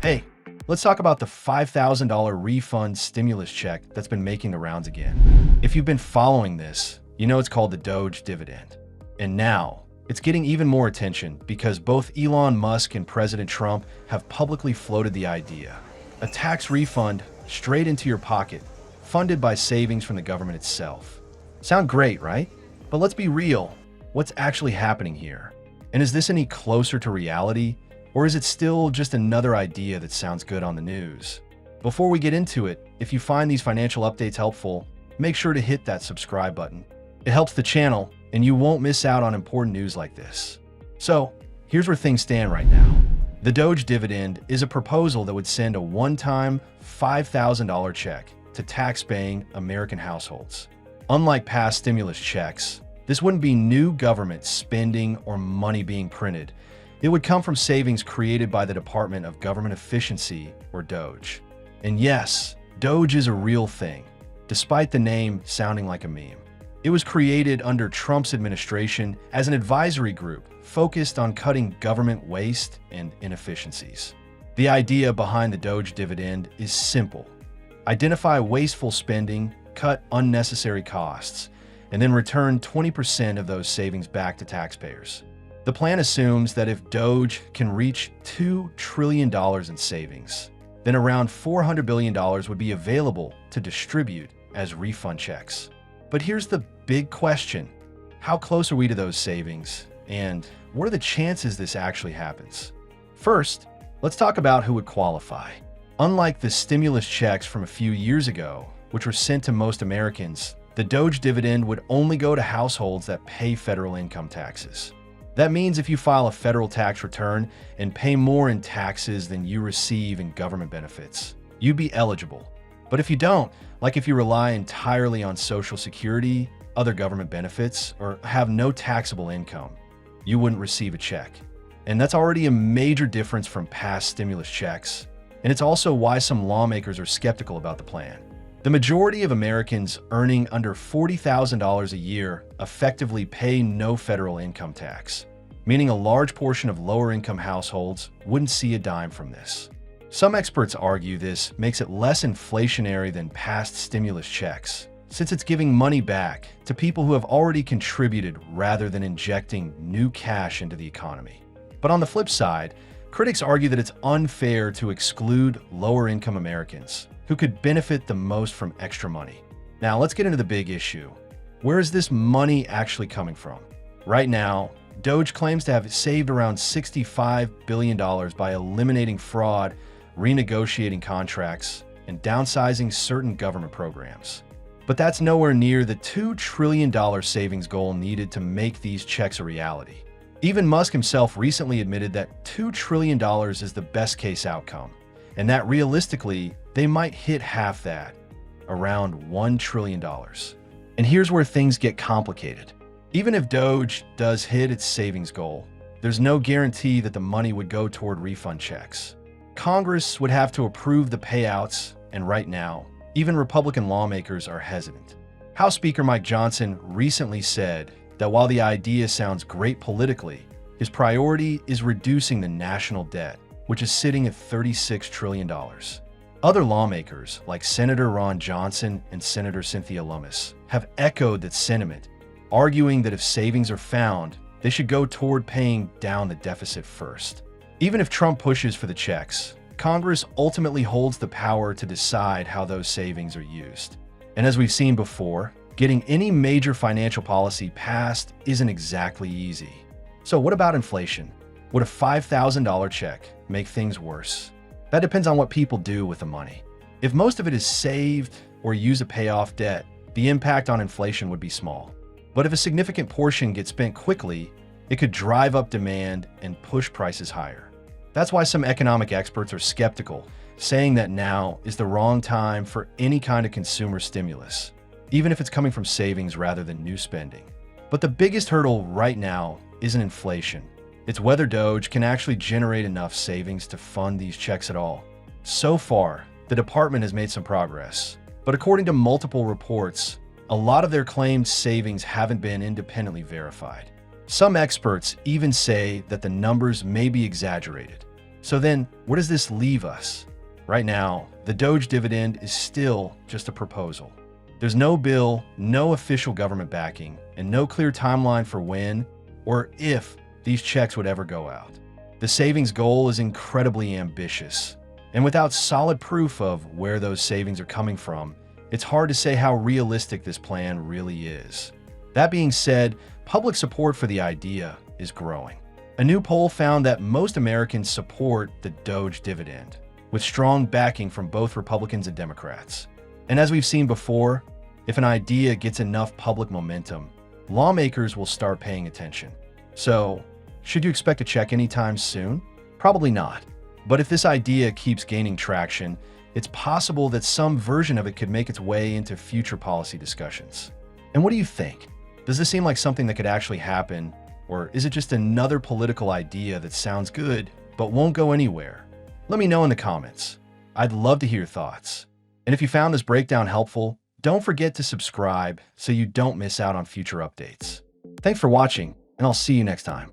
Hey, let's talk about the $5,000 refund stimulus check that's been making the rounds again. If you've been following this, you know it's called the DOGE Dividend. And now, it's getting even more attention because both Elon Musk and President Trump have publicly floated the idea. A tax refund straight into your pocket, funded by savings from the government itself. Sound great, right? But let's be real. What's actually happening here? And is this any closer to reality? Or is it still just another idea that sounds good on the news? Before we get into it, if you find these financial updates helpful, make sure to hit that subscribe button. It helps the channel, and you won't miss out on important news like this. So, here's where things stand right now. The DOGE Dividend is a proposal that would send a one-time $5,000 check to tax-paying American households. Unlike past stimulus checks, this wouldn't be new government spending or money being printed. It would come from savings created by the Department of Government Efficiency, or DOGE. And yes, DOGE is a real thing, despite the name sounding like a meme. It was created under Trump's administration as an advisory group focused on cutting government waste and inefficiencies. The idea behind the DOGE dividend is simple. Identify wasteful spending, cut unnecessary costs, and then return 20% of those savings back to taxpayers. The plan assumes that if DOGE can reach $2 trillion in savings, then around $400 billion would be available to distribute as refund checks. But here's the big question. How close are we to those savings? And what are the chances this actually happens? First, let's talk about who would qualify. Unlike the stimulus checks from a few years ago, which were sent to most Americans, the DOGE dividend would only go to households that pay federal income taxes. That means if you file a federal tax return and pay more in taxes than you receive in government benefits, you'd be eligible. But if you don't, like if you rely entirely on Social Security, other government benefits, or have no taxable income, you wouldn't receive a check. And that's already a major difference from past stimulus checks. And it's also why some lawmakers are skeptical about the plan. The majority of Americans earning under $40,000 a year effectively pay no federal income tax, meaning a large portion of lower-income households wouldn't see a dime from this. Some experts argue this makes it less inflationary than past stimulus checks, since it's giving money back to people who have already contributed rather than injecting new cash into the economy. But on the flip side, critics argue that it's unfair to exclude lower-income Americans who could benefit the most from extra money. Now, let's get into the big issue. Where is this money actually coming from? Right now, DOGE claims to have saved around $65 billion by eliminating fraud, renegotiating contracts, and downsizing certain government programs. But that's nowhere near the $2 trillion savings goal needed to make these checks a reality. Even Musk himself recently admitted that $2 trillion is the best-case outcome, and that realistically, they might hit half that, around $1 trillion. And here's where things get complicated. Even if DOGE does hit its savings goal, there's no guarantee that the money would go toward refund checks. Congress would have to approve the payouts, and right now, even Republican lawmakers are hesitant. House Speaker Mike Johnson recently said that while the idea sounds great politically, his priority is reducing the national debt, which is sitting at $36 trillion. Other lawmakers, like Senator Ron Johnson and Senator Cynthia Lummis, have echoed that sentiment, arguing that if savings are found, they should go toward paying down the deficit first. Even if Trump pushes for the checks, Congress ultimately holds the power to decide how those savings are used. And as we've seen before, getting any major financial policy passed isn't exactly easy. So what about inflation? Would a $5,000 check make things worse? That depends on what people do with the money. If most of it is saved or used to pay off debt, the impact on inflation would be small. But if a significant portion gets spent quickly, it could drive up demand and push prices higher. That's why some economic experts are skeptical, saying that now is the wrong time for any kind of consumer stimulus, even if it's coming from savings rather than new spending. But the biggest hurdle right now isn't inflation. It's whether DOGE can actually generate enough savings to fund these checks at all. So far, the department has made some progress, but according to multiple reports, a lot of their claimed savings haven't been independently verified. Some experts even say that the numbers may be exaggerated. So then, where does this leave us? Right now, the DOGE dividend is still just a proposal. There's no bill, no official government backing, and no clear timeline for when or if these checks would ever go out. The savings goal is incredibly ambitious, and without solid proof of where those savings are coming from, it's hard to say how realistic this plan really is. That being said, public support for the idea is growing. A new poll found that most Americans support the DOGE dividend, with strong backing from both Republicans and Democrats. And as we've seen before, if an idea gets enough public momentum, lawmakers will start paying attention. So, should you expect a check anytime soon? Probably not. But if this idea keeps gaining traction, it's possible that some version of it could make its way into future policy discussions. And what do you think? Does this seem like something that could actually happen, or is it just another political idea that sounds good but won't go anywhere? Let me know in the comments. I'd love to hear your thoughts. And if you found this breakdown helpful, don't forget to subscribe so you don't miss out on future updates. Thanks for watching, and I'll see you next time.